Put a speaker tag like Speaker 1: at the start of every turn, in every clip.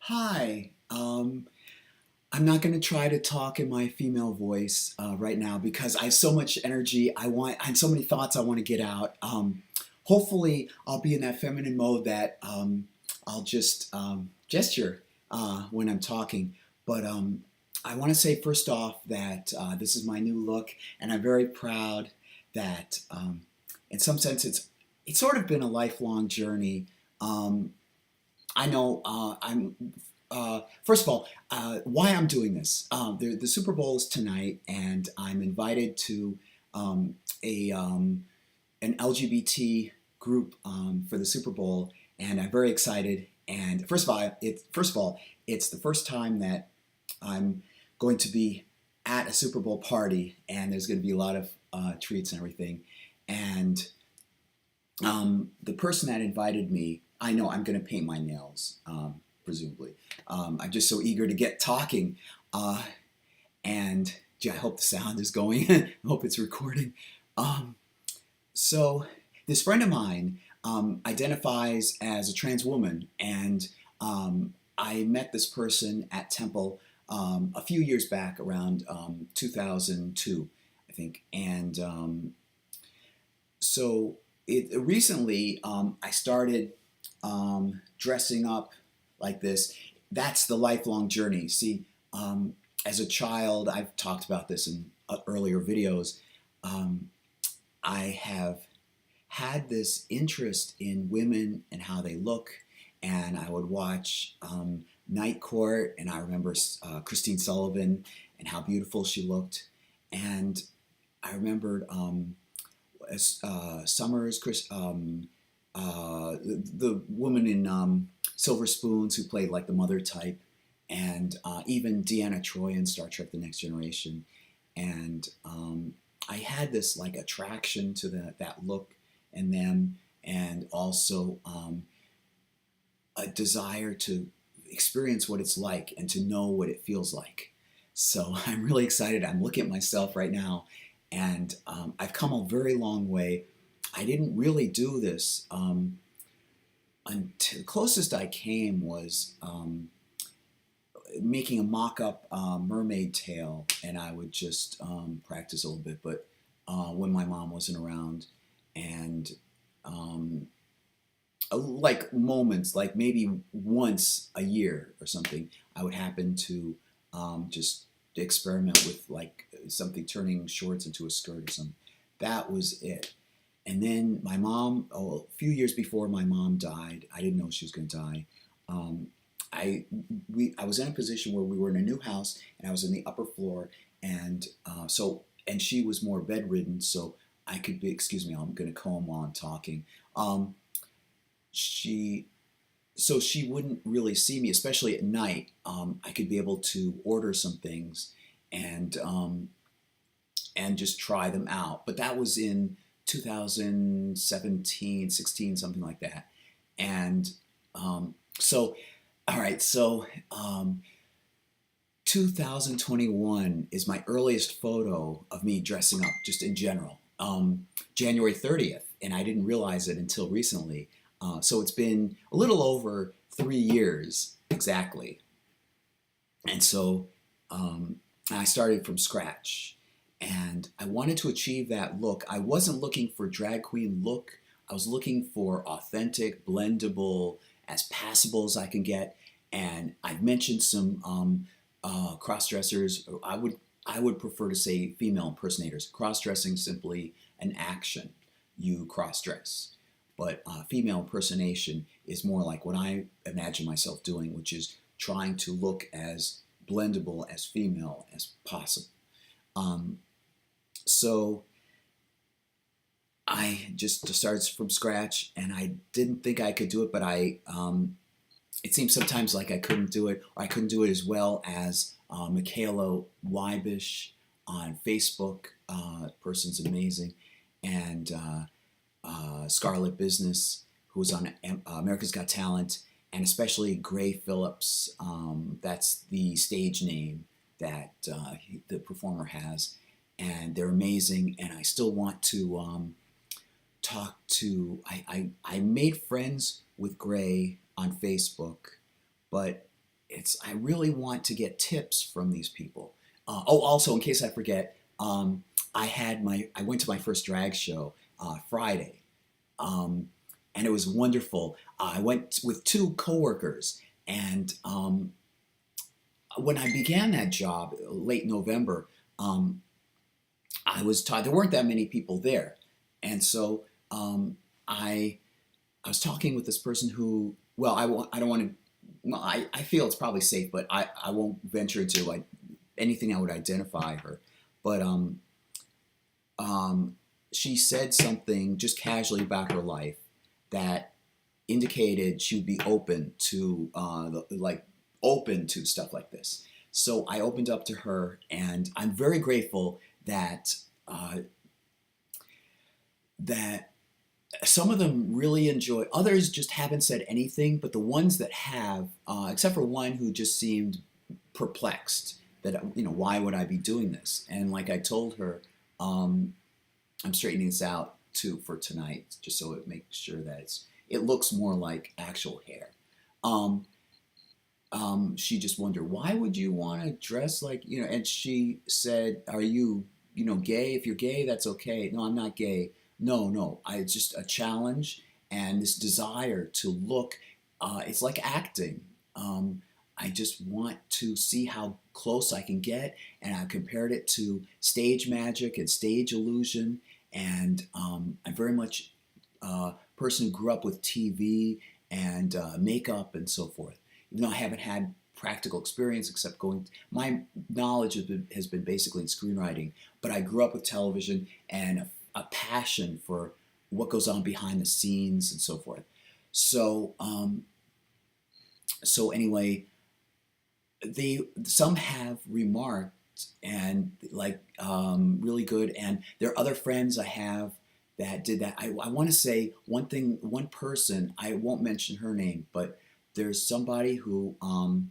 Speaker 1: Hi. I'm not going to try to talk in my female voice right now because I have so much energy. I have so many thoughts I want to get out. Hopefully, I'll be in that feminine mode that I'll just gesture when I'm talking. But I want to say first off that this is my new look, and I'm very proud that, in some sense, it's sort of been a lifelong journey. Um, I know first of all, why I'm doing this. The Super Bowl is tonight, and I'm invited to a an LGBT group for the Super Bowl, and I'm very excited. And first of all, it's the first time that I'm going to be at a Super Bowl party, and there's going to be a lot of treats and everything. And the person that invited me, I know I'm going to paint my nails, presumably. I'm just so eager to get talking. Uh, and gee, I hope the sound is going. I hope it's recording. Um, so, this friend of mine identifies as a trans woman, and I met this person at Temple a few years back, around 2002, I think. And so recently I started dressing up like this. That's the lifelong journey. See, as a child, I've talked about this in earlier videos. Um, I have had this interest in women and how they look, and I would watch Night Court, and I remember Christine Sullivan and how beautiful she looked, and I remembered Summers, the woman in Silver Spoons who played like the mother type, and even Deanna Troi in Star Trek: The Next Generation, and I had this like attraction to that look and them, and also a desire to experience what it's like and to know what it feels like. So I'm really excited. I'm looking at myself right now, and I've come a very long way. I didn't really do this until the closest I came was making a mock-up mermaid tail, and I would just practice a little bit. But when my mom wasn't around, and um, like moments, like maybe once a year or something, I would happen to just experiment with like something turning shorts into a skirt or something. That was it. And then my mom, a few years before my mom died, I didn't know she was going to die. Um, I was in a position where we were in a new house, and I was in the upper floor, and and she was more bedridden, so I could be. Excuse me, I'm going to comb while I'm talking. Um, she so she wouldn't really see me, especially at night. I could be able to order some things and just try them out. But that was in 2017, 16, something like that. And so, all right, so 2021 is my earliest photo of me dressing up, just in general. January 30th, and I didn't realize it until recently. So it's been a little over 3 years exactly. And so I started from scratch. And I wanted to achieve that look. I wasn't looking for drag queen look. I was looking for authentic, blendable, as passable as I can get. And I've mentioned some cross-dressers. I would prefer to say female impersonators. Cross-dressing simply an action. You cross-dress. But female impersonation is more like what I imagine myself doing, which is trying to look as blendable as female as possible. Um, so I just started from scratch, and I didn't think I could do it, but it seems sometimes like I couldn't do it, or I couldn't do it as well as Michaela Weibish on Facebook. Person's amazing, and Scarlet Business, who was on America's Got Talent, and especially Grae Phillips. That's the stage name that the performer has, and they're amazing. And I still want to talk to. I made friends with Grae on Facebook, but I really want to get tips from these people. Also, in case I forget, I went to my first drag show Friday, um, and it was wonderful. I went with two coworkers, and when I began that job late November, um, I was taught there weren't that many people there, and so I was talking with this person who, well, I don't want to. Well, I feel it's probably safe, but I won't venture into like anything that would identify her. But um, she said something just casually about her life that indicated she would be open to like open to stuff like this. So I opened up to her, and I'm very grateful that uh, that some of them really enjoy. Others just haven't said anything, but the ones that have, except for one who just seemed perplexed that why would I be doing this? And like I told her, um, I'm straightening this out too for tonight, just so it makes sure that it looks more like actual hair. Um, she just wondered, why would you want to dress like, and she said, are you, gay? If you're gay, that's okay. No, I'm not gay. No, no, it's just a challenge and this desire to look, it's like acting. I just want to see how close I can get, and I compared it to stage magic and stage illusion, and I'm very much a person who grew up with TV and makeup and so forth. Even though I haven't had practical experience except my knowledge has been basically in screenwriting, but I grew up with television and a passion for what goes on behind the scenes and so forth. So, so anyway, some have remarked and like really good, and there are other friends I have that did that. I want to say one person, I won't mention her name, but there's somebody who let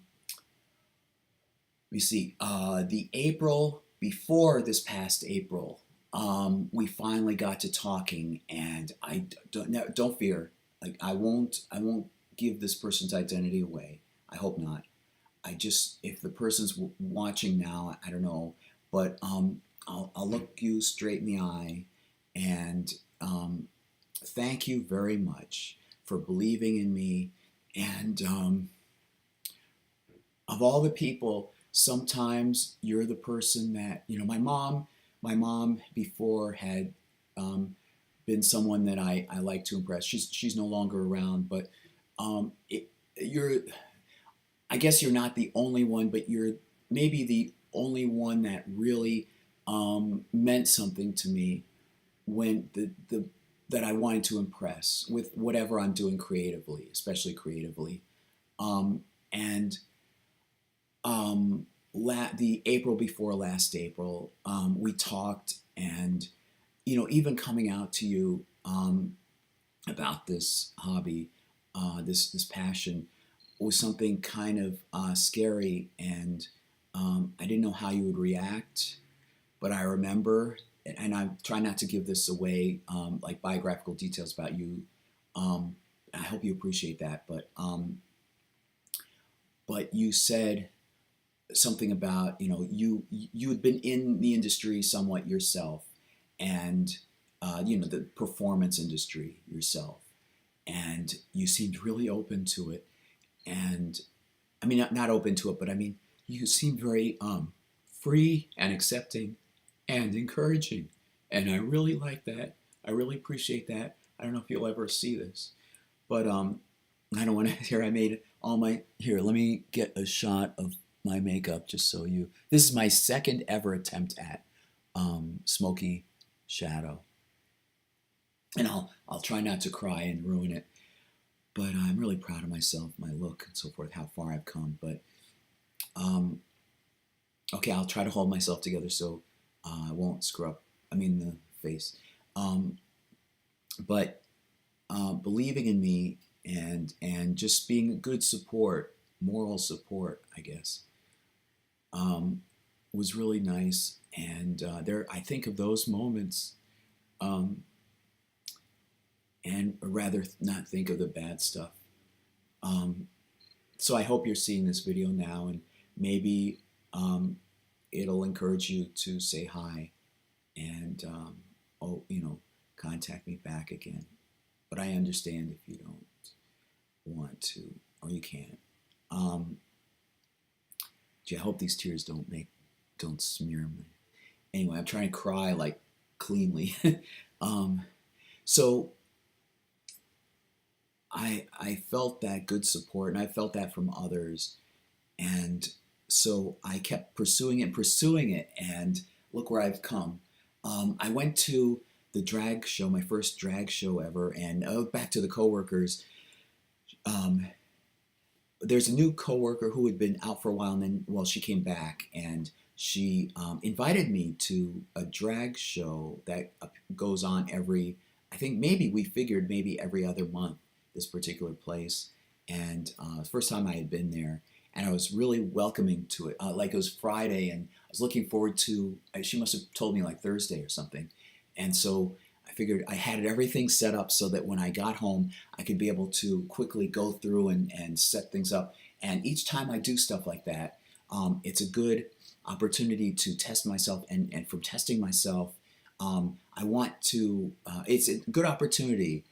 Speaker 1: me see, the April before this past April, we finally got to talking, and I don't fear, like I won't give this person's identity away. I hope not. I just, if the person's watching now, I don't know, but I'll look you straight in the eye, and thank you very much for believing in me. And of all the people, sometimes you're the person that, my mom before had been someone that I like to impress. She's no longer around, but you're, I guess you're not the only one, but you're maybe the only one that really meant something to me when the that I wanted to impress with whatever I'm doing creatively, especially creatively. And the April before last April, we talked, and even coming out to you about this hobby, this passion, was something kind of scary, and I didn't know how you would react. But I remember, and I'm trying not to give this away, like biographical details about you. I hope you appreciate that. But you said something about you had been in the industry somewhat yourself, and the performance industry yourself, and you seemed really open to it. And I mean, not open to it, but I mean, you seemed very free and accepting and encouraging, and I really like that. I really appreciate that. I don't know if you'll ever see this, but I don't want to. Here, I made all my. Here, let me get a shot of my makeup just so you. This is my second ever attempt at smoky shadow, and I'll try not to cry and ruin it. But I'm really proud of myself, my look, and so forth, how far I've come. But okay, I'll try to hold myself together so I won't screw up. I mean the face. Um, but believing in me and just being a good support, moral support, I guess, was really nice. And I think of those moments, um, and rather not think of the bad stuff. Um, So I hope you're seeing this video now, and maybe it'll encourage you to say hi and oh, contact me back again. But I understand if you don't want to or you can't. Gee, I hope these tears don't smear me. Anyway, I'm trying to cry like cleanly. um, so I felt that good support, and I felt that from others, and so I kept pursuing it, and look where I've come. I went to the drag show, my first drag show ever, and back to the Coworkers. Um, there's a new coworker who had been out for a while, and then, well, she came back, and she invited me to a drag show that goes on every, I think maybe we figured maybe every other month, this particular place. And the first time I had been there, and I was really welcoming to it. Like it was Friday, and I was looking forward to, she must have told me like Thursday or something. And so I figured I had everything set up so that when I got home, I could be able to quickly go through and set things up. And each time I do stuff like that, it's a good opportunity to test myself. And from testing myself, I want to, it's a good opportunity.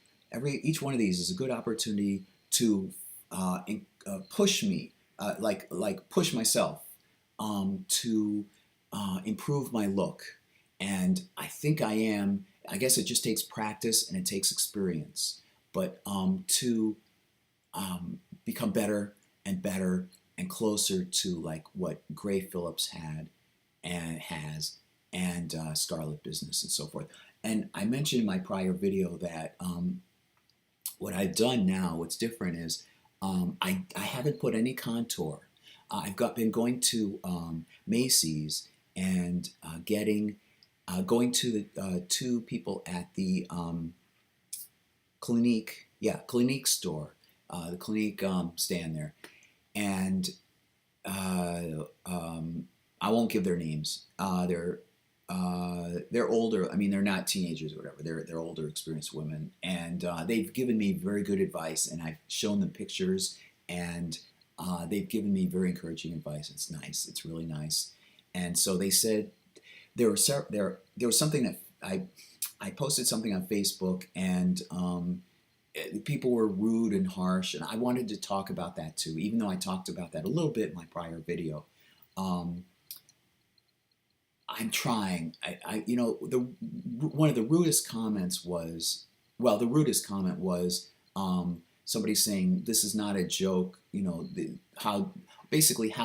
Speaker 1: Each one of these is a good opportunity to push me, like push myself to improve my look. And I think I am. I guess it just takes practice and it takes experience, but to become better and better and closer to like what Grae Phillips had and has, and Scarlet business and so forth. And I mentioned in my prior video that what I've done now, what's different is I haven't put any contour. Been going to Macy's and going to the two people at the Clinique store, the Clinique stand there, and I won't give their names. They're older. I mean, they're not teenagers or whatever. They're older, experienced women, and they've given me very good advice, and I've shown them pictures, and they've given me very encouraging advice. It's nice. It's really nice. And so they said there was something that I posted something on Facebook, and people were rude and harsh, and I wanted to talk about that too, even though I talked about that a little bit in my prior video. I'm trying. One of the rudest comments was, well, the rudest comment was somebody saying, "This is not a joke." How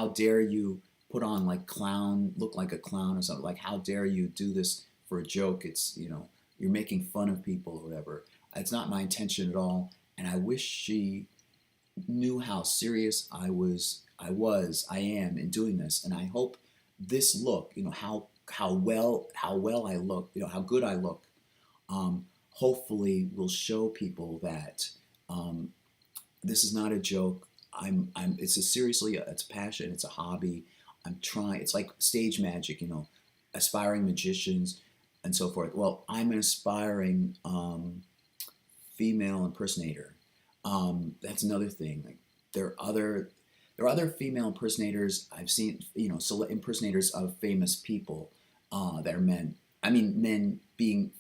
Speaker 1: dare you put on like look like a clown or something? Like, how dare you do this for a joke? It's, you're making fun of people or whatever. It's not my intention at all, and I wish she knew how serious I am in doing this, and I hope this look, how well I look, how good I look, hopefully will show people that this is not a joke. It's it's a passion, it's a hobby. I'm trying. It's like stage magic, aspiring magicians and so forth. Well, I'm an aspiring female impersonator. That's another thing. Like there are other female impersonators I've seen. Impersonators of famous people that are men. I mean, men being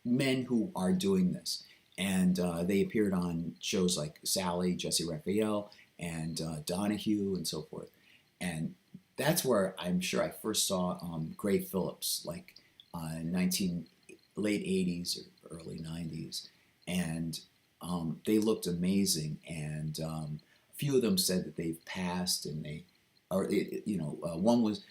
Speaker 1: men who are doing this, and they appeared on shows like Sally, Jesse Raphael, and Donahue, and so forth. And that's where I'm sure I first saw Grae Phillips, like late 80s or early 90s, and they looked amazing. And a few of them said that they've passed, and one was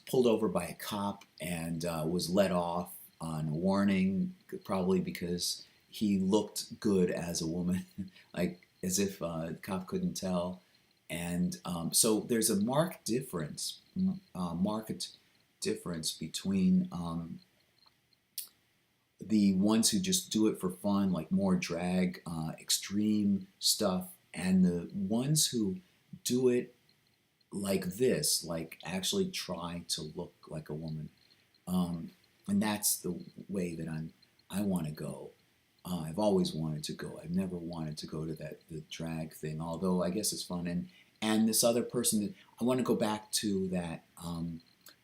Speaker 1: pulled over by a cop, and was let off on a warning, probably because he looked good as a woman, like as if the cop couldn't tell. And so there's a marked difference between the ones who just do it for fun, like more drag, extreme stuff, and the ones who do it like this, like actually try to look like a woman. And that's the way that I want to go. I've always wanted to go. I've never wanted to go to the drag thing, although I guess it's fun. And this other person that I want to go back to, that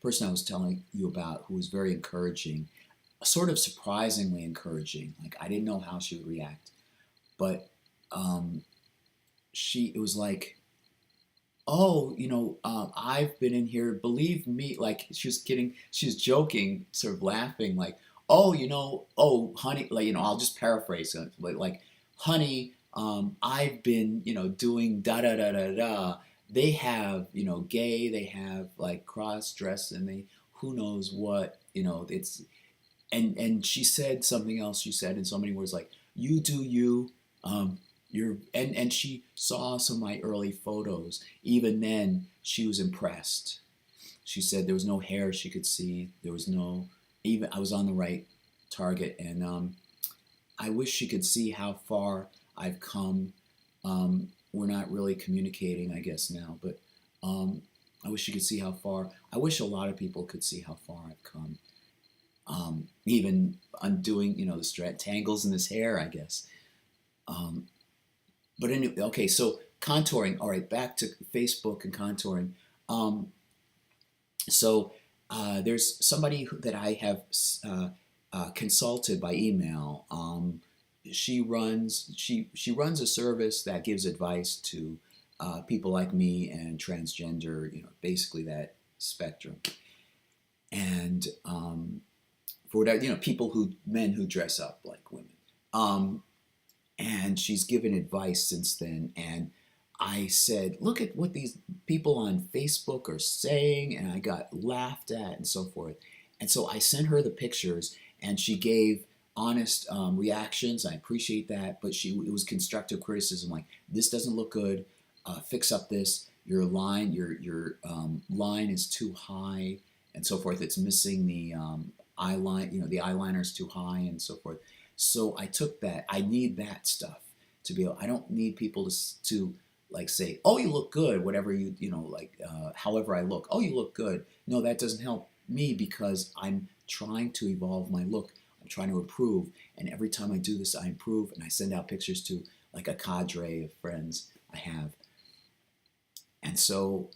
Speaker 1: person I was telling you about, who was very encouraging, sort of surprisingly encouraging. Like, I didn't know how she would react, but um, it was like, oh, I've been in here, believe me. Like, she was kidding, she was joking, sort of laughing, like, oh, oh, honey, like, I'll just paraphrase it, like, honey, I've been, doing da da da da da. They have, gay, they have like cross dress, and they, who knows what, it's, and she said something else. She said in so many words, like, you do you, you're, and she saw some of my early photos. Even then, she was impressed. She said there was no hair she could see. There was no, even, I was on the right target. And I wish she could see how far I've come. We're not really communicating, I guess, now, but I wish she could see how far. I wish a lot of people could see how far I've come. Even undoing, the tangles in this hair, I guess. Um, but anyway, okay, so contouring. All right, back to Facebook and contouring. Um, there's somebody that I have consulted by email. She runs a service that gives advice to people like me and transgender, basically that spectrum. And for whatever, men who dress up like women. And she's given advice since then. And I said, look at what these people on Facebook are saying, and I got laughed at and so forth. And so I sent her the pictures, and she gave honest reactions. I appreciate that, but it was constructive criticism, like, this doesn't look good. Fix up this. Your line is too high, and so forth. It's missing the eyeline. The eyeliner is too high, and so forth. So I took that. I need that stuff to be able. I don't need people to like say, oh, you look good, whatever however I look. Oh, you look good. No, that doesn't help me, because I'm trying to evolve my look. I'm trying to improve, and every time I do this, I improve, and I send out pictures to like a cadre of friends I have. And so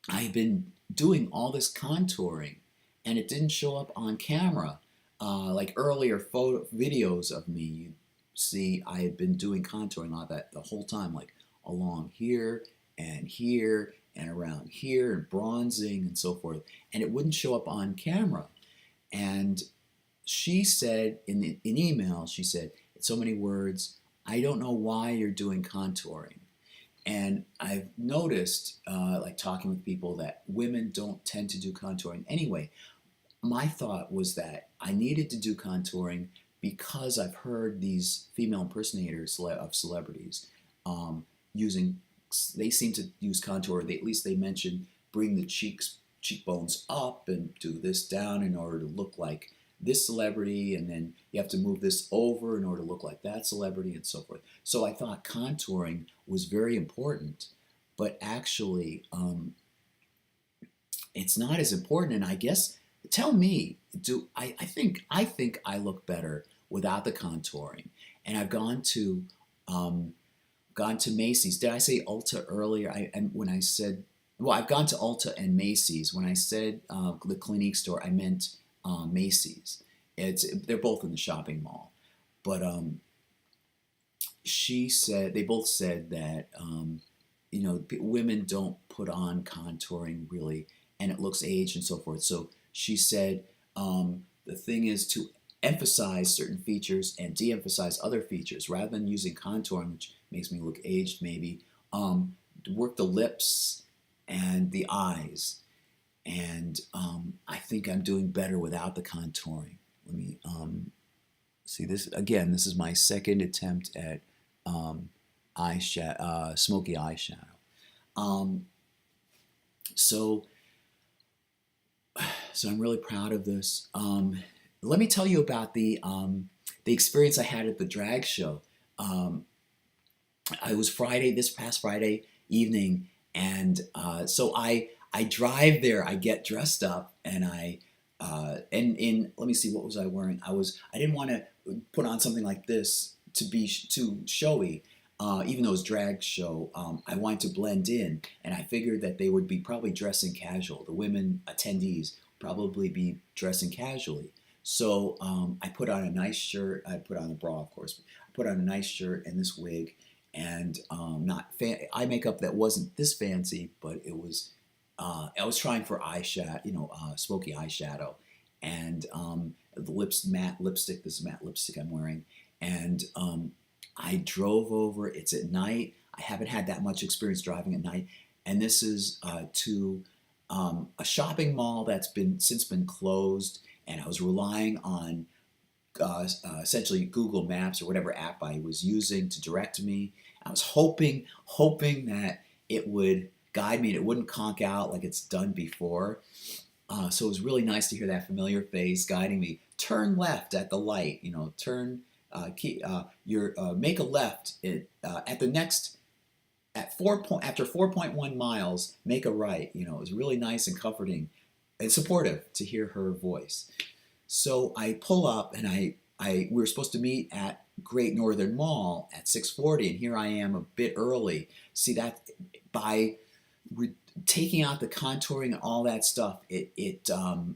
Speaker 1: I've been doing all this contouring, and it didn't show up on camera. Like earlier videos of me, you see I had been doing contouring like that the whole time, like along here and around here, and bronzing and so forth, and it wouldn't show up on camera. And she said in email, she said, in so many words, I don't know why you're doing contouring. And I've noticed, like talking with people, that women don't tend to do contouring anyway. My thought was that I needed to do contouring because I've heard these female impersonators of celebrities using. They seem to use contour. At least they mention bring the cheekbones up and do this down in order to look like this celebrity, and then you have to move this over in order to look like that celebrity, and so forth. So I thought contouring was very important, but actually it's not as important. And I guess, tell me, I think I look better without the contouring. And I've gone to Macy's. Did I say Ulta earlier? And when I said, well, I've gone to Ulta and Macy's. When I said the Clinique store, I meant Macy's. They're both in the shopping mall. But they both said that women don't put on contouring really, and it looks aged and so forth. So she said the thing is to emphasize certain features and de-emphasize other features, rather than using contouring, which makes me look aged maybe. Work the lips and the eyes, and I think I'm doing better without the contouring. Let me see this again. This is my second attempt at smoky eyeshadow. So I'm really proud of this. Let me tell you about the experience I had at the drag show. It was this past Friday evening, and so I drive there. I get dressed up, and let me see, what was I wearing? I didn't want to put on something like this to be too showy. Even though it's drag show, I wanted to blend in, and I figured that they would be probably dressing casual. The women attendees probably be dressing casually. So I put on a nice shirt. I put on a bra, of course. I put on a nice shirt and this wig, and not eye makeup that wasn't this fancy, but it was. I was trying for eyeshadow, smoky eyeshadow, and the matte lipstick. This is matte lipstick I'm wearing, and I drove over. It's at night. I haven't had that much experience driving at night, and this is to a shopping mall that's since been closed, and I was relying on essentially Google Maps or whatever app I was using to direct me. I was hoping that it would guide me and it wouldn't conk out like it's done before. So it was really nice to hear that familiar face guiding me. Turn left at the light. Turn. Make a left at the next after 4.1 miles. Make a right. It was really nice and comforting and supportive to hear her voice. So I pull up, and we were supposed to meet at Great Northern Mall at 6:40, and here I am a bit early. See, that by taking out the contouring and all that stuff, it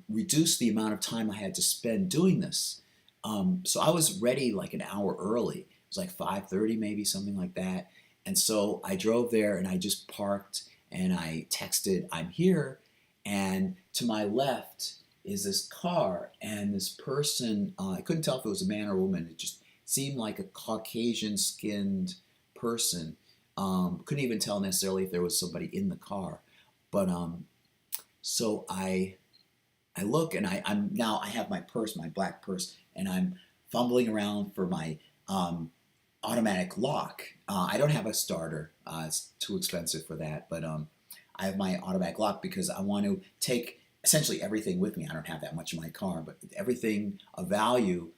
Speaker 1: reduced the amount of time I had to spend doing this. So I was ready like an hour early. It was like 5:30 maybe, something like that. And so I drove there, and I just parked, and I texted, "I'm here." And to my left is this car, and this person, I couldn't tell if it was a man or a woman. It just seemed like a Caucasian-skinned person. Couldn't even tell necessarily if there was somebody in the car. But so I look, and I have my purse, my black purse, and I'm fumbling around for my automatic lock. I don't have a starter. It's too expensive for that. But I have my automatic lock because I want to take essentially everything with me. I don't have that much in my car, but everything of value,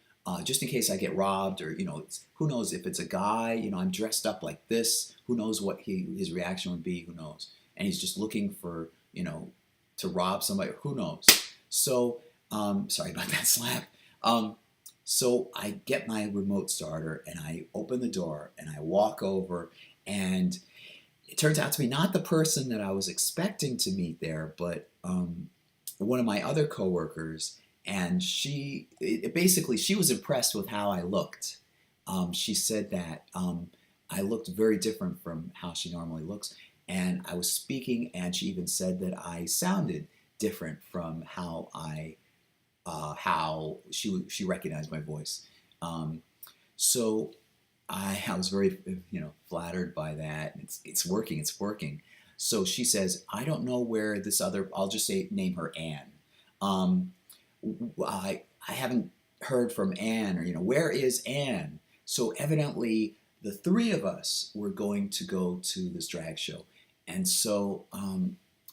Speaker 1: just in case I get robbed, or who knows if it's a guy. I'm dressed up like this. Who knows what his reaction would be? Who knows? And he's just looking for to rob somebody. Who knows? So sorry about that slap. So I get my remote starter, and I open the door, and I walk over, and it turns out to be not the person that I was expecting to meet there, but one of my other coworkers, and she was impressed with how I looked. She said that I looked very different from how she normally looks, and I was speaking, and she even said that I sounded different from how she recognized my voice. So I was very flattered by that. It's working. It's working. So she says, "I don't know where this other." I'll just name her Anne. I haven't heard from Anne, or where is Anne? So evidently the three of us were going to go to this drag show, and so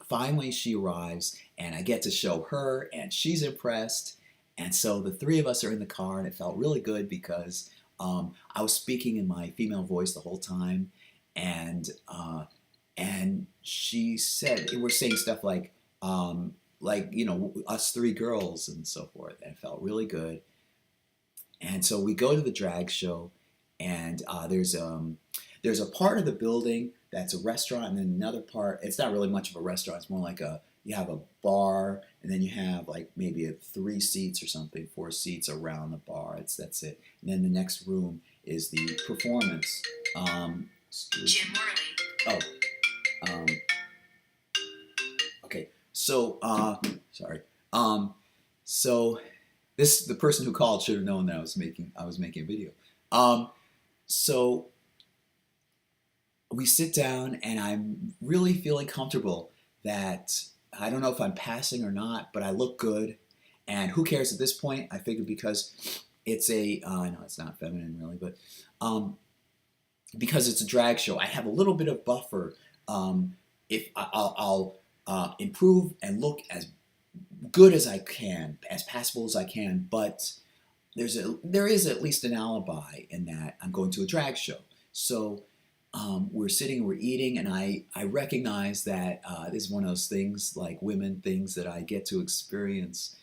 Speaker 1: finally she arrives, and I get to show her, and she's impressed, and so the three of us are in the car, and it felt really good because I was speaking in my female voice the whole time, and she said, we're saying stuff like us three girls and so forth, and it felt really good. And so we go to the drag show, and there's a part of the building that's a restaurant, and then another part, it's not really much of a restaurant, it's more like you have a bar, and then you have like maybe 3 seats or something, 4 seats around the bar. That's it. And then the next room is the performance. Jim Morley. Okay. So sorry. So the person who called should have known that I was making a video. So we sit down, and I'm really feeling comfortable that I don't know if I'm passing or not, but I look good, and who cares at this point? I figured because it's no, it's not feminine really, but because it's a drag show, I have a little bit of buffer. If I'll improve and look as good as I can, as passable as I can, but there is at least an alibi in that I'm going to a drag show. So we're sitting, we're eating, and I recognize that this is one of those things, like women things that I get to experience.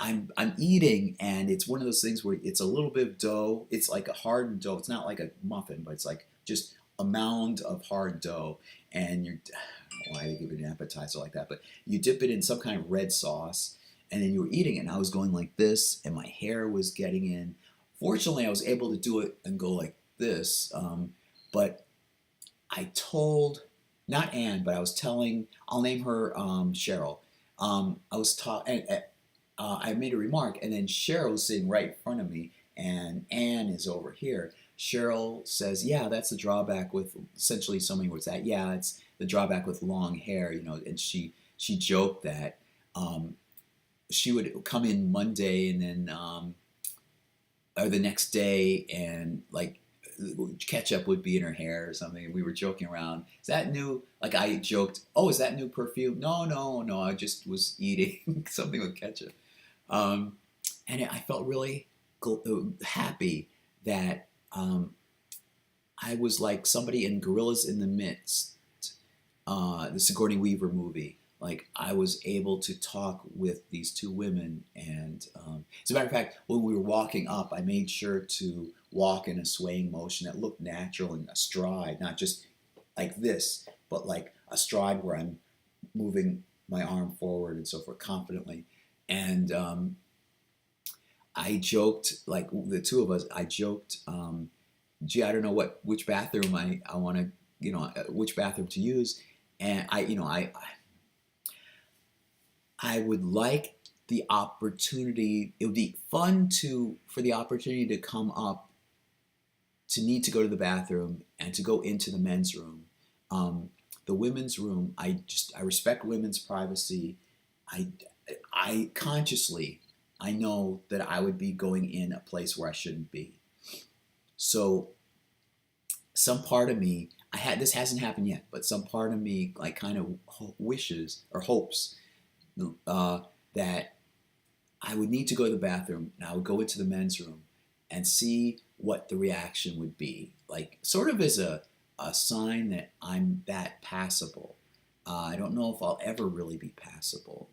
Speaker 1: I'm eating, and it's one of those things where it's a little bit of dough. It's like a hard dough. It's not like a muffin, but it's like just a mound of hard dough, and you're I don't know why they give it an appetizer like that, but you dip it in some kind of red sauce, and then you were eating it. And I was going like this, and my hair was getting in. Fortunately, I was able to do it and go like this, but I told not Anne, but I was telling. I'll name her Cheryl. I was taught, and I made a remark, and then Cheryl was sitting right in front of me, and Anne is over here. Cheryl says, "Yeah, that's the drawback with essentially so many words. That yeah, it's the drawback with long hair, you know." And she joked that um, she would come in Monday and then or the next day, and like ketchup would be in her hair or something. And we were joking around. Is that new? Like I joked, "Oh, is that new perfume?" No, no, no. I just was eating something with ketchup. Um, and I felt really happy that I was like somebody in Gorillas in the Midst, the Sigourney Weaver movie. Like I was able to talk with these two women, and as a matter of fact, when we were walking up, I made sure to walk in a swaying motion that looked natural and a stride, not just like this, but like a stride where I'm moving my arm forward and so forth confidently. And I joked, like the two of us, I joked, gee, I don't know which bathroom I want to, which bathroom to use. And I would like the opportunity, it would be fun for the opportunity to come up to need to go to the bathroom and to go into the men's room. The women's room, I respect women's privacy. I, I consciously, I know that I would be going in a place where I shouldn't be. So some part of me, this hasn't happened yet, but some part of me like kind of wishes or hopes that I would need to go to the bathroom, and I would go into the men's room and see what the reaction would be. Like sort of as a sign that I'm that passable. I don't know if I'll ever really be passable.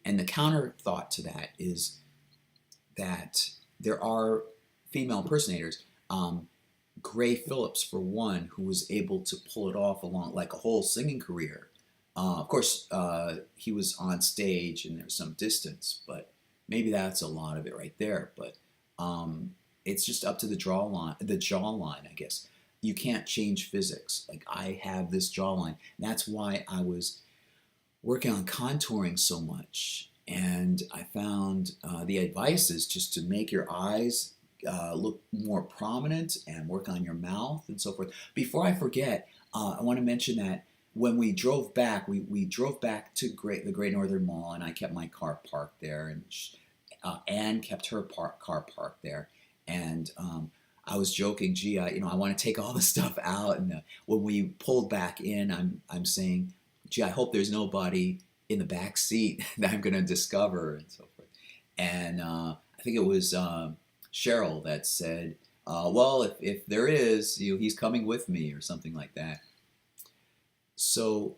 Speaker 1: And the counter thought to that is that there are female impersonators. Grae Phillips, for one, who was able to pull it off along like a whole singing career. Of course, he was on stage and there's some distance, but maybe that's a lot of it right there. But it's just up to the jawline, I guess. You can't change physics. Like I have this jawline. And that's why I was working on contouring so much. And I found the advice is just to make your eyes look more prominent and work on your mouth and so forth. Before I forget, I want to mention that when we drove back, we drove back to the Great Northern Mall, and I kept my car parked there, and Anne kept her car parked there, and I was joking, gee, I want to take all the stuff out, and when we pulled back in, I'm saying, gee, I hope there's nobody in the back seat that I'm going to discover and so forth, and I think it was Cheryl that said, well, if there is, he's coming with me or something like that. So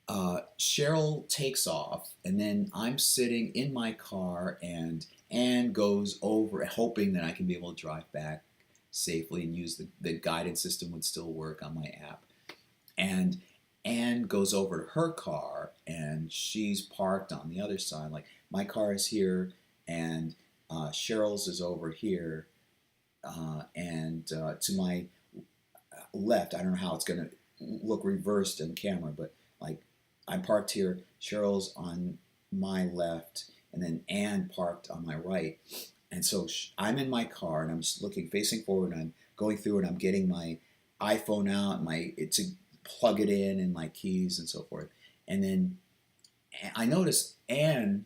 Speaker 1: Cheryl takes off, and then I'm sitting in my car, and Anne goes over, hoping that I can be able to drive back safely and use the guidance system would still work on my app. And Anne goes over to her car, and she's parked on the other side. Like my car is here, and Cheryl's is over here, and to my left, I don't know how it's going to look reversed in camera, but like I'm parked here, Cheryl's on my left, and then Anne parked on my right. And so I'm in my car, and I'm just looking, facing forward, and I'm going through, and I'm getting my iPhone out, to plug it in, and my keys and so forth. And then I notice Anne,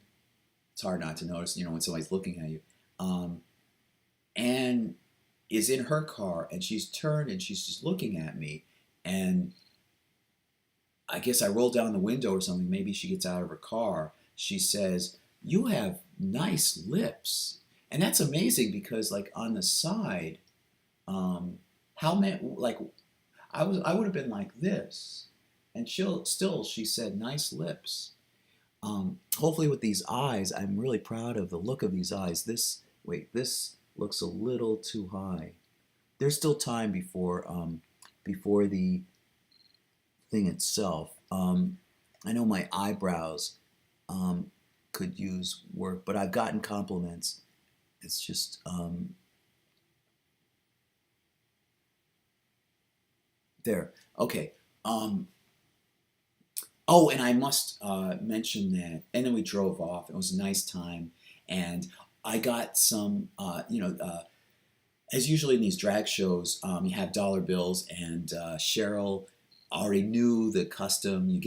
Speaker 1: it's hard not to notice, when somebody's looking at you. Anne is in her car, and she's turned, and she's just looking at me. And I guess I rolled down the window or something. Maybe she gets out of her car. She says, "You have nice lips." And that's amazing because, like, on the side, how many, like, I would have been like this. And she said, "Nice lips." Hopefully with these eyes, I'm really proud of the look of these eyes. This looks a little too high. There's still time before the thing itself. I know my eyebrows um, could use work, but I've gotten compliments. It's just there. Okay. Um, oh, and I must mention that. And then we drove off. It was a nice time, and I got some. As usually in these drag shows, you have dollar bills, and Cheryl already knew the custom.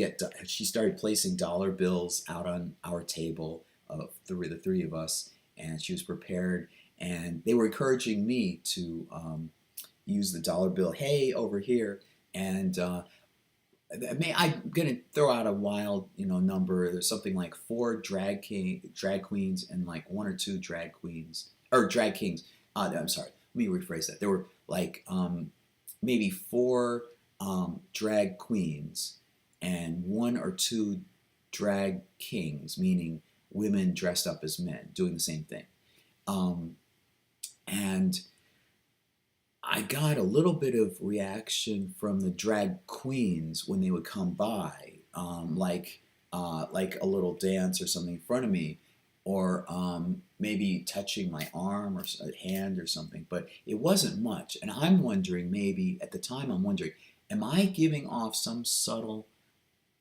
Speaker 1: She started placing dollar bills out on our table of the three of us, and she was prepared. And they were encouraging me to use the dollar bill. Hey, over here, and I'm gonna throw out a wild, number. There's something like four drag queens, and like one or two drag queens or drag kings. I'm sorry. Let me rephrase that. There were like maybe four drag queens and one or two drag kings, meaning women dressed up as men doing the same thing. Um, and I got a little bit of reaction from the drag queens when they would come by, like a little dance or something in front of me, or maybe touching my arm or a hand or something. But it wasn't much, and I'm wondering, maybe at the time I'm wondering, am I giving off some subtle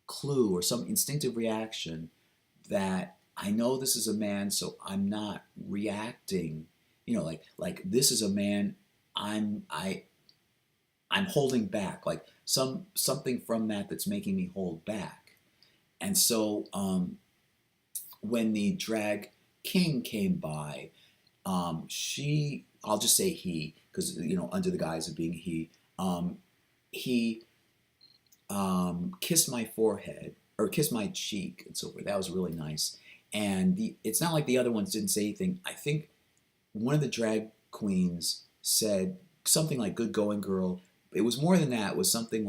Speaker 1: clue or some instinctive reaction that I know this is a man, so I'm not reacting. Like this is a man. I'm I I'm holding back, like something from that's making me hold back. And so when the drag king came by, I'll just say he, because under the guise of being he kissed my forehead or kissed my cheek and so forth. That was really nice. And it's not like the other ones didn't say anything. I think one of the drag queens said something like "good going, girl." It was more than that. It was something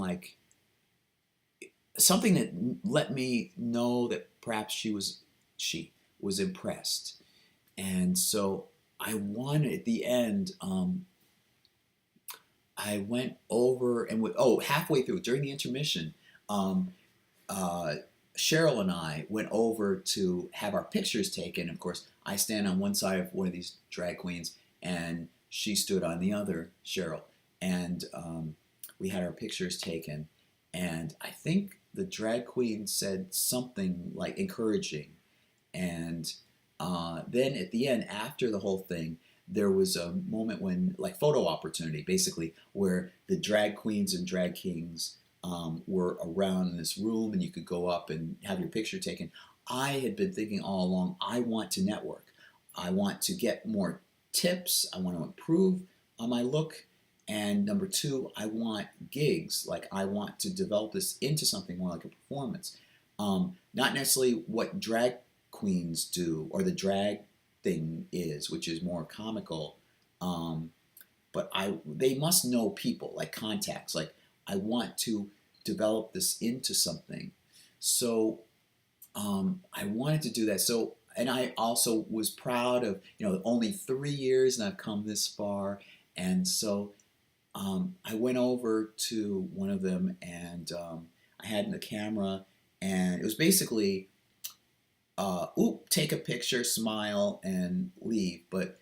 Speaker 1: that let me know that perhaps she was impressed. And so I wanted at the end. I went over and halfway through during the intermission. Um, uh, Cheryl and I went over to have our pictures taken. Of course, I stand on one side of one of these drag queens, and she stood on the other, Cheryl. And we had our pictures taken. And I think the drag queen said something like encouraging. And then at the end, after the whole thing, there was a moment when, like, photo opportunity, basically, where the drag queens and drag kings were around in this room, and you could go up and have your picture taken. I had been thinking all along, I want to network. I want to get more tips. I want to improve on my look. And number two, I want gigs. Like, I want to develop this into something more like a performance. Not necessarily what drag queens do or the drag thing is, which is more comical. Um, but they must know people, like contacts. Like, I want to develop this into something. So I wanted to do that. So, and I also was proud of, only 3 years and I've come this far. And so I went over to one of them, and I had the camera, and it was basically, take a picture, smile, and leave. But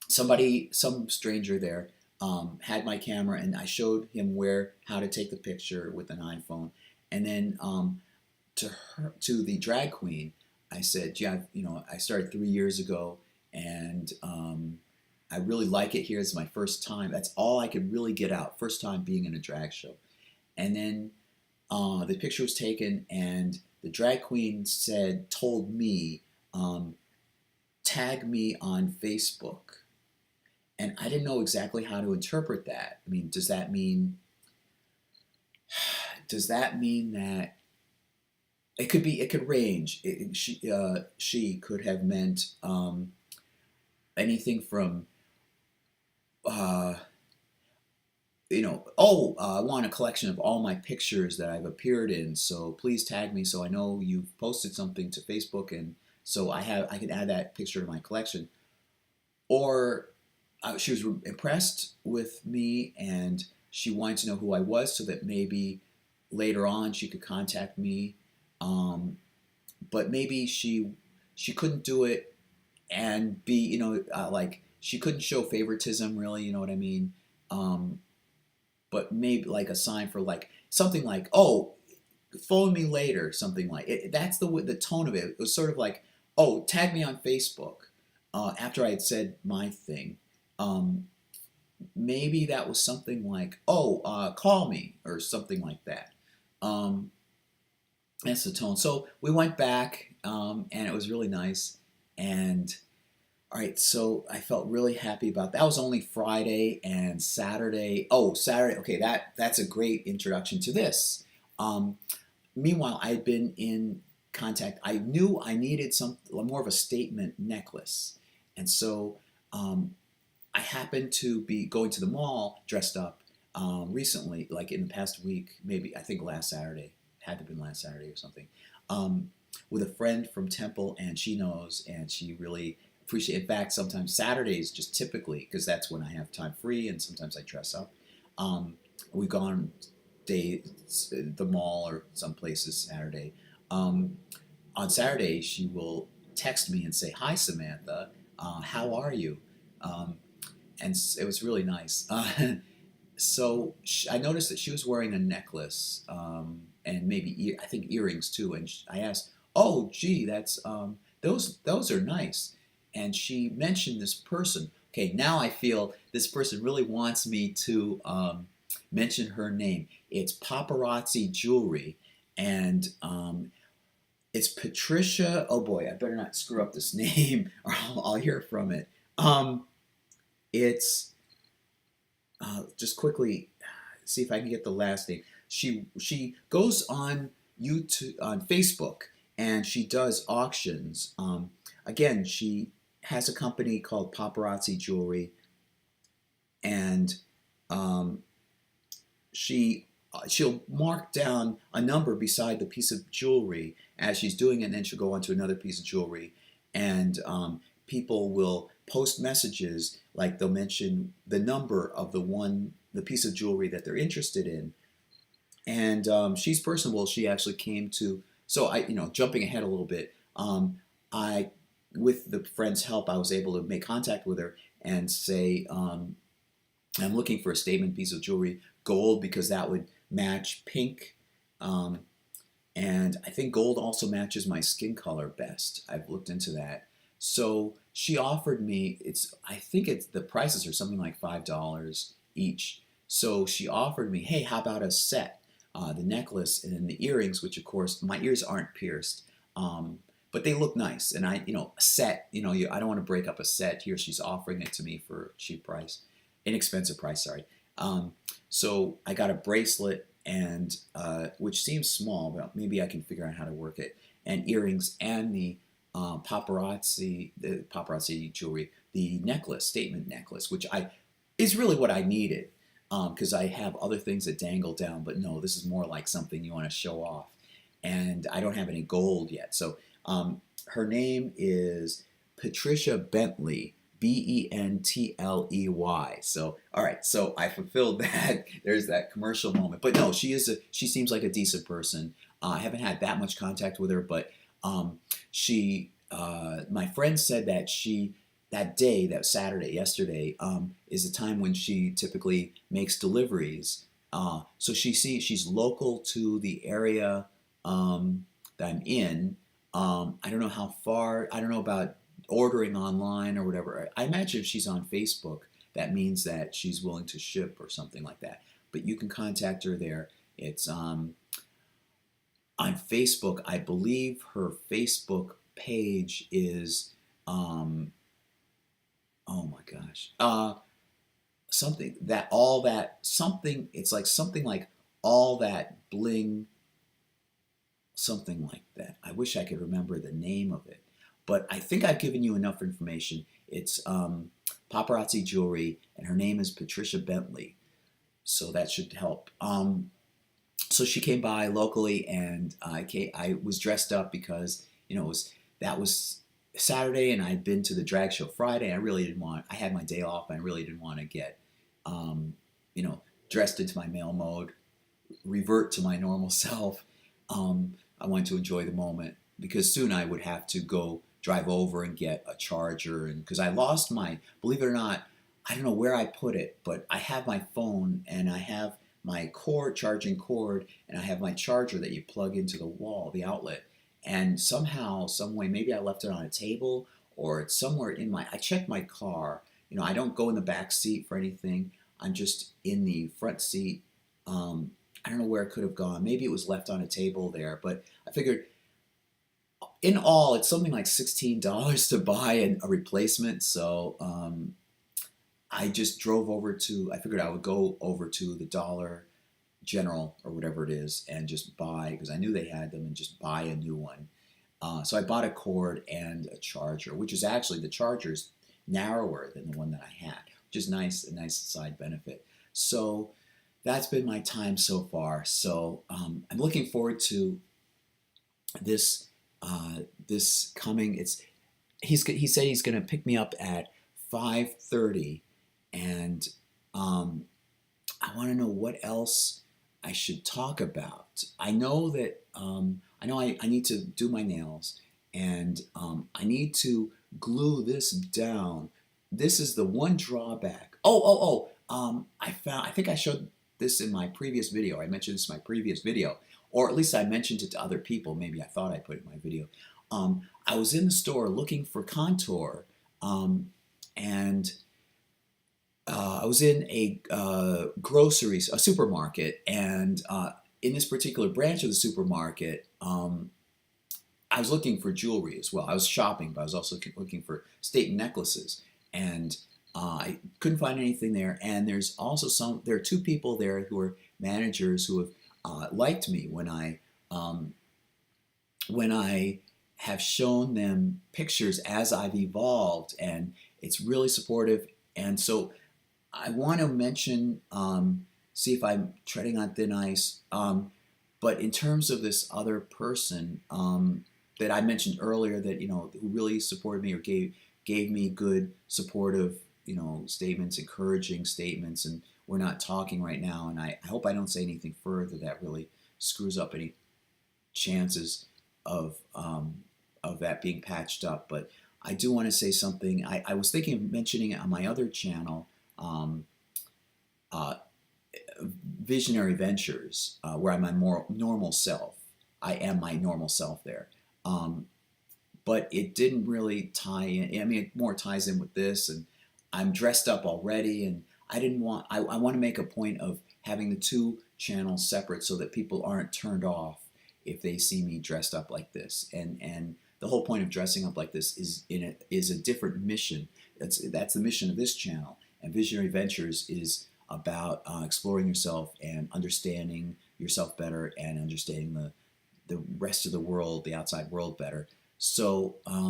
Speaker 1: some stranger there, had my camera, and I showed him how to take the picture with an iPhone. And then to the drag queen, I said, yeah, I started 3 years ago, and I really like it here. It's my first time. That's all I could really get out. First time being in a drag show. And then the picture was taken, and the drag queen told me, um, tag me on Facebook. And I didn't know exactly how to interpret that. I mean, does that mean that it could range. She could have meant anything from uh, oh, I want a collection of all my pictures that I've appeared in, so please tag me so I know you've posted something to Facebook, and so I can add that picture to my collection. Or she was impressed with me and she wanted to know who I was so that maybe later on she could contact me. Um, but maybe she couldn't do it and be like she couldn't show favoritism really, you know what I mean? Um, but maybe like a sign for like something like, oh, phone me later, something like it. That's the tone of it. It was sort of like, oh, tag me on Facebook. After I had said my thing, um, maybe that was something like, oh, call me or something like that. Um, that's the tone. So we went back, and it was really nice. And all right, so I felt really happy about that. That was only Friday and Saturday. Oh, Saturday. Okay, that's a great introduction to this. Um, Meanwhile, I had been in contact. I knew I needed some more of a statement necklace, and so I happened to be going to the mall dressed up recently, like in the past week, maybe I think last Saturday, had to have been last Saturday or something, um, with a friend from Temple, and she knows, and she really appreciates. In fact, sometimes Saturdays, just typically, because that's when I have time free, and sometimes I dress up. Um, we've gone days the mall or some places Saturday. Um, on Saturday, she will text me and say, "Hi, Samantha, how are you?" Um, and it was really nice. So I noticed that she was wearing a necklace and maybe I think earrings too. And I asked, "Oh, gee, that's those are nice." And she mentioned this person. Okay, now I feel this person really wants me to mention her name. It's Paparazzi Jewelry, and it's Patricia. Oh boy, I better not screw up this name, or I'll hear from it. Um, it's just quickly see if I can get the last name. She goes on YouTube on Facebook and she does auctions. Again, she has a company called Paparazzi Jewelry, and um, she'll mark down a number beside the piece of jewelry as she's doing it, and then she'll go on to another piece of jewelry, and people will post messages like they'll mention the number of the piece of jewelry that they're interested in, and she's personable. She actually came to, so I, jumping ahead a little bit, I, with the friend's help, I was able to make contact with her and say, I'm looking for a statement piece of jewelry, gold, because that would match pink. Um, and I think gold also matches my skin color best. I've looked into that. So she offered me, I think the prices are something like $5 each. So she offered me, hey, how about a set? The necklace and then the earrings, which of course my ears aren't pierced, but they look nice. And a set, I don't want to break up a set here. She's offering it to me for a cheap price, inexpensive price, sorry. So I got a bracelet, and which seems small, but maybe I can figure out how to work it. And earrings and the paparazzi jewelry, the necklace, statement necklace, which is really what I needed, because I have other things that dangle down. But no, this is more like something you want to show off, and I don't have any gold yet. So her name is Patricia Bentley. Bentley. So, all right. So I fulfilled that. There's that commercial moment. But no, she seems like a decent person. I haven't had that much contact with her, but my friend said that that day, that Saturday, yesterday, is the time when she typically makes deliveries. So she's local to the area that I'm in. I don't know how far. I don't know about ordering online or whatever. I imagine if she's on Facebook, that means that she's willing to ship or something like that. But you can contact her there. It's on Facebook. I believe her Facebook page is oh my gosh, something that all that something. It's like something like all that bling, something like that. I wish I could remember the name of it. But I think I've given you enough information. It's Paparazzi Jewelry, and her name is Patricia Bentley. so that should help. So she came by locally, and I was dressed up because that was Saturday, and I'd been to the drag show Friday. I really didn't want. I had my day off, and I really didn't want to get, um, you know, dressed into my male mode, revert to my normal self. I wanted to enjoy the moment because soon I would have to go drive over and get a charger, and because I lost my, believe it or not, I don't know where I put it, but I have my phone and I have my cord, charging cord, and I have my charger that you plug into the wall, the outlet. And somehow, some way, maybe I left it on a table or it's somewhere in my. I checked my car. I don't go in the back seat for anything. I'm just in the front seat. Um, I don't know where it could have gone. Maybe it was left on a table there, but I figured in all, it's something like $16 to buy a replacement. So I just drove over to. I figured I would go over to the Dollar General or whatever it is and just buy, because I knew they had them, and just buy a new one. So I bought a cord and a charger, which is actually, the charger's narrower than the one that I had, which is nice, a nice side benefit. So that's been my time so far. So I'm looking forward to this this coming. He said he's going to pick me up at 5:30, and I want to know what else I should talk about. I know that I need to do my nails, and I need to glue this down. This is the one drawback. I think I showed this in my previous video. I mentioned this in my previous video, or at least I mentioned it to other people. Maybe I thought I put it in my video. I was in the store looking for contour, and I was in a a supermarket, and in this particular branch of the supermarket, I was looking for jewelry as well. I was shopping, but I was also looking for statement necklaces, and I couldn't find anything there. And there are two people there who are managers who have liked me when I have shown them pictures as I've evolved, and it's really supportive. And so I want to mention, see if I'm treading on thin ice, but in terms of this other person that I mentioned earlier, that who really supported me or gave me good supportive statements, encouraging statements, and we're not talking right now, and I hope I don't say anything further that really screws up any chances of that being patched up. But I do want to say something. I was thinking of mentioning it on my other channel, uh, Visionary Ventures, where I'm my more normal self. I am my normal self there. But it didn't really tie in. I mean, it more ties in with this, and I'm dressed up already, and I want to make a point of having the two channels separate so that people aren't turned off if they see me dressed up like this. And the whole point of dressing up like this is a different mission. That's the mission of this channel. And Visionary Ventures is about exploring yourself and understanding yourself better, and understanding the rest of the world, the outside world, better. So I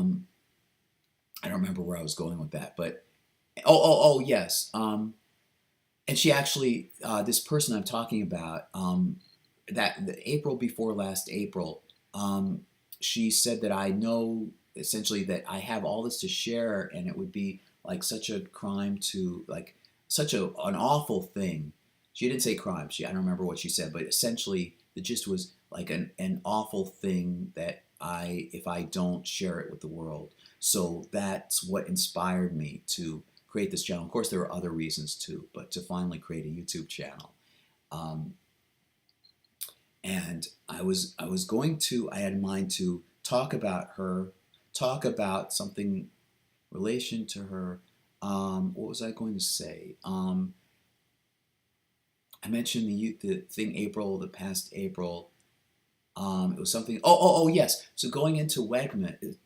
Speaker 1: don't remember where I was going with that, but yes. And she actually, this person I'm talking about, that the April before last April, she said that I know essentially that I have all this to share, and it would be like such a crime to, like, such an awful thing. She didn't say crime. I don't remember what she said, but essentially the gist was like an awful thing that if I don't share it with the world. So that's what inspired me to create this channel. Of course, there are other reasons too, but to finally create a YouTube channel. And I had in mind to talk about her, talk about something relation to her. What was I going to say? I mentioned the thing the past April. It was something. Yes. So going into Wegman.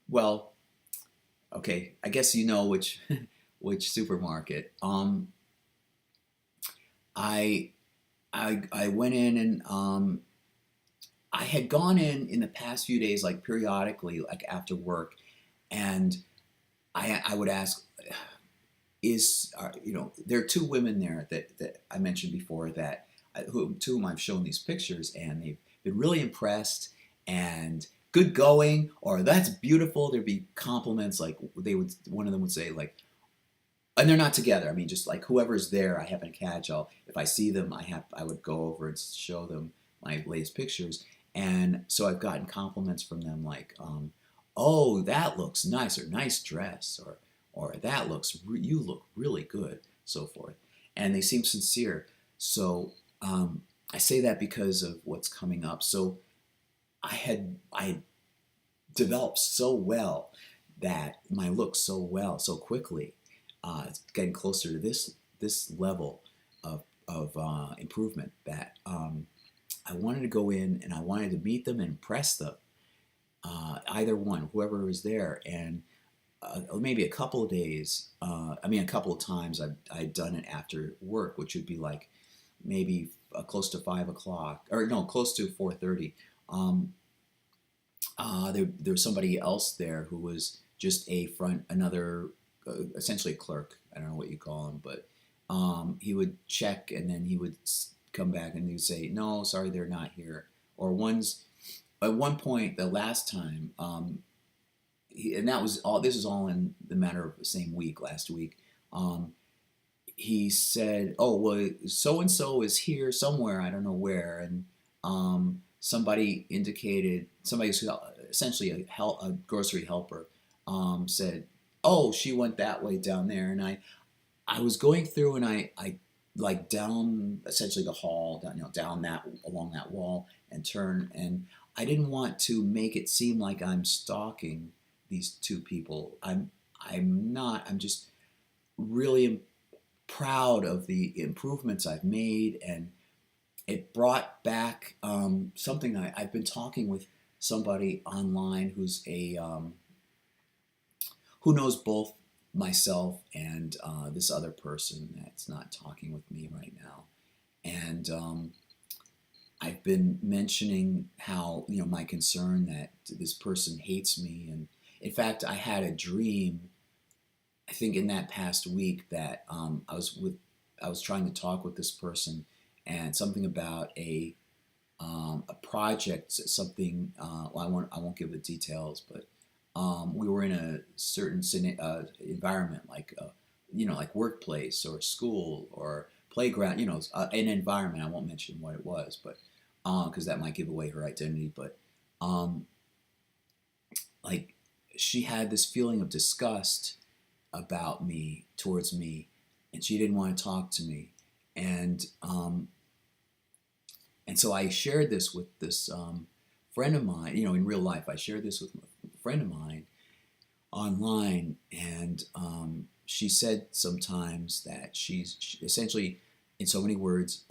Speaker 1: Well, okay. I guess you know which which supermarket. I went in, and I had gone in the past few days, like periodically, like after work, and I would ask, there are two women there that I mentioned before that to whom I've shown these pictures, and they've been really impressed and good going, or that's beautiful. There'd be compliments like one of them would say like, and they're not together. I mean, just like whoever's there, I happen to catch. If I see them, I would go over and show them my latest pictures, and so I've gotten compliments from them like, "Oh, that looks nice," or "Nice dress," or "That looks you look really good," so forth, and they seem sincere. So I say that because of what's coming up. So I developed so well that my look so well so quickly. It's getting closer to this level of improvement that I wanted to go in and I wanted to meet them and impress them, either one, whoever was there, and maybe a couple of days. A couple of times I'd done it after work, which would be like maybe close to 5 o'clock, or no, close to 4:30. Um, there was somebody else there who was just another, essentially a clerk. I don't know what you call him, but he would check and then he would come back and he would say, "No, sorry, they're not here." Or at one point, the last time, and that was all. This is all in the matter of the same week, last week. Um, he said, "Oh, well, so and so is here somewhere. I don't know where." And somebody who's essentially a grocery helper, said, "Oh, she went that way down there." And I was going through and I like down essentially the hall, down that along that wall and turn, and I didn't want to make it seem like I'm stalking these two people. I'm not. I'm just really proud of the improvements I've made, and it brought back something. I've been talking with somebody online who knows both myself and this other person that's not talking with me right now, and I've been mentioning how my concern that this person hates me, and in fact I had a dream. I think in that past week that I was trying to talk with this person, and something about a project, something. Well, I won't give the details, but we were in a certain environment, like like workplace or school or playground. An environment. I won't mention what it was, but because that might give away her identity. But um, like she had this feeling of disgust about me towards me, and she didn't want to talk to me, and so I shared this with this friend of mine. In real life, I shared this with a friend of mine online, and she said sometimes that essentially, in so many words,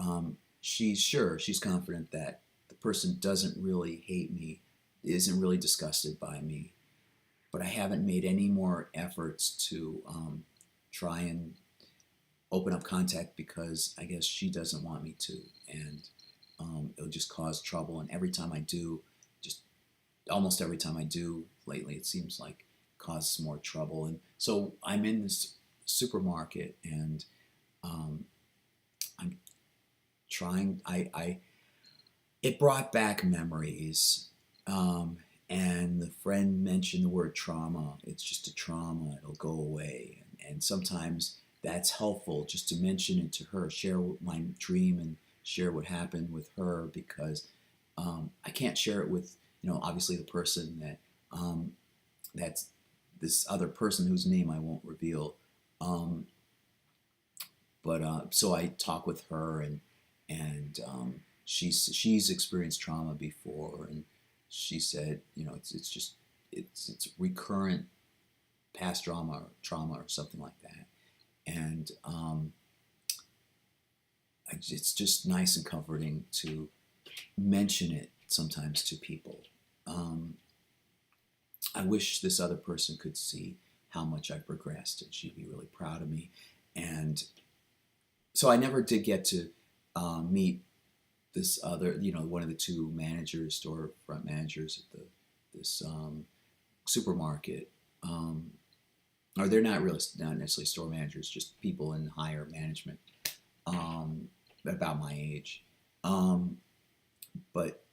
Speaker 1: she's confident that the person doesn't really hate me, isn't really disgusted by me, but I haven't made any more efforts to try and open up contact because I guess she doesn't want me to, and it'll just cause trouble. And every time I do, just almost every time I do lately, it seems like causes more trouble. And so I'm in this supermarket, and I'm trying. It brought back memories. And the friend mentioned the word trauma. It's just a trauma. It'll go away. And sometimes that's helpful just to mention it to her, share my dream and share what happened with her, because I can't share it with, obviously the person that's this other person whose name I won't reveal. Um, but so I talk with her, and she's experienced trauma before, and she said, it's just it's recurrent past trauma or something like that, and it's just nice and comforting to mention it sometimes to people. Um, I wish this other person could see how much I progressed, and she'd be really proud of me. And so I never did get to meet this other, one of the two managers, store front managers at this supermarket. Um, or they're not really not necessarily store managers, just people in higher management, about my age. Um, but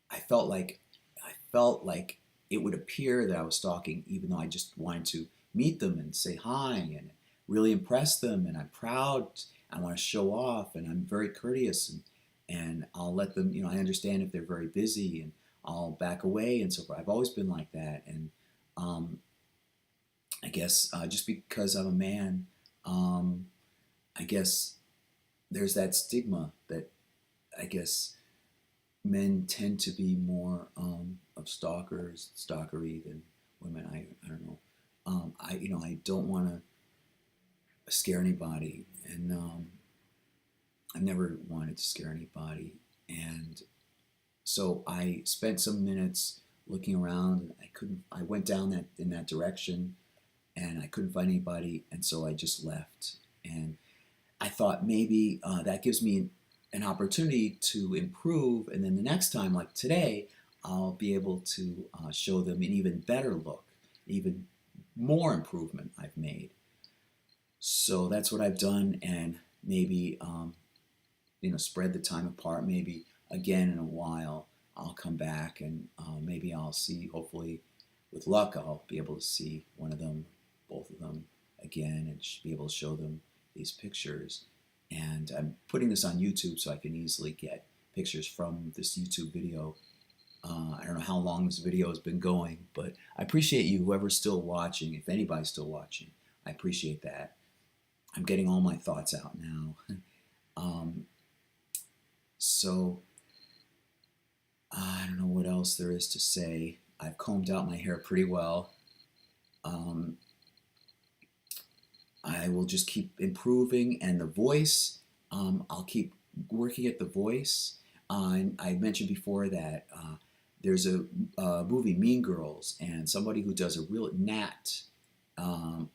Speaker 1: I felt like I felt like it would appear that I was stalking, even though I just wanted to meet them and say hi and really impress them. And I'm proud. I want to show off, and I'm very courteous, and I'll let them. I understand if they're very busy, and I'll back away and so forth. I've always been like that, and um, I guess just because I'm a man, um, I guess there's that stigma that I guess men tend to be more of stalkery than women. I don't know. I don't want to scare anybody, and I never wanted to scare anybody, and so I spent some minutes looking around, and I went down that in that direction, and I couldn't find anybody, and so I just left. And I thought maybe that gives me an opportunity to improve, and then the next time, like today, I'll be able to show them an even better look, even more improvement I've made. So that's what I've done, and maybe spread the time apart. Maybe again in a while I'll come back, and maybe I'll see. Hopefully, with luck, I'll be able to see one of them, both of them again, and be able to show them these pictures. And I'm putting this on YouTube so I can easily get pictures from this YouTube video. I don't know how long this video has been going, but I appreciate you, whoever's still watching. If anybody's still watching, I appreciate that. I'm getting all my thoughts out now. um, so I don't know what else there is to say. I've combed out my hair pretty well. Um, I will just keep improving, and the voice, I'll keep working at the voice. I mentioned before that there's a movie, Mean Girls, and somebody who does a real Nat on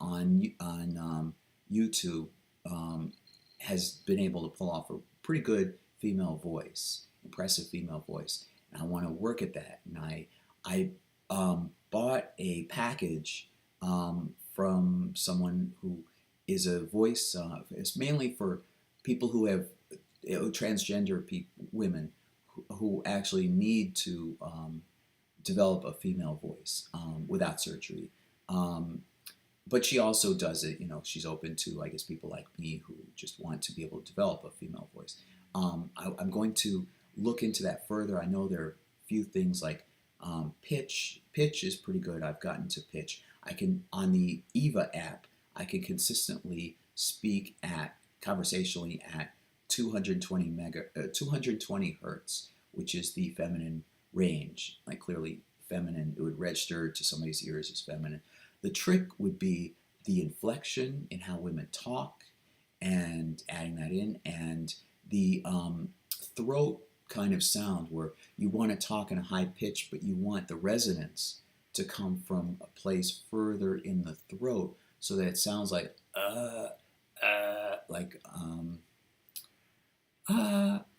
Speaker 1: YouTube has been able to pull off a pretty good female voice, impressive female voice. And I want to work at that. And I bought a package from someone who is a voice. It's mainly for people who have transgender women who actually need to develop a female voice without surgery. But she also does it, she's open to, I guess, people like me who just want to be able to develop a female voice. I'm going to look into that further. I know there are a few things like pitch. Pitch is pretty good. I've gotten to pitch. On the Eva app, I can consistently speak conversationally at 220 hertz, which is the feminine range. Like clearly feminine, it would register to somebody's ears as feminine. The trick would be the inflection in how women talk and adding that in, and the throat kind of sound where you want to talk in a high pitch, but you want the resonance to come from a place further in the throat so that it sounds like like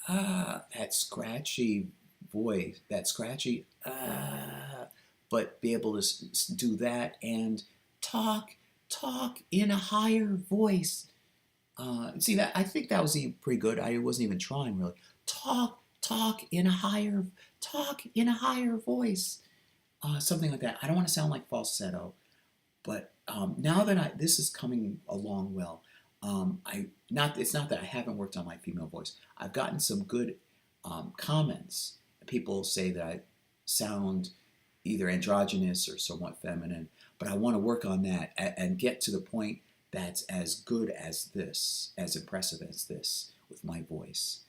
Speaker 1: that scratchy voice, that scratchy but be able to do that and talk in a higher voice. See that I think that was pretty good. I wasn't even trying really. Talk in a higher voice. Something like that. I don't want to sound like falsetto, but now that this is coming along well, it's not that I haven't worked on my female voice. I've gotten some good comments. People say that I sound either androgynous or somewhat feminine, but I want to work on that and get to the point that's as good as this, as impressive as this with my voice.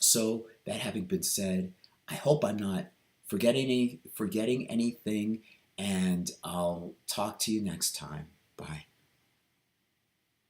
Speaker 1: So that having been said, I hope I'm not forgetting anything, and I'll talk to you next time. Bye.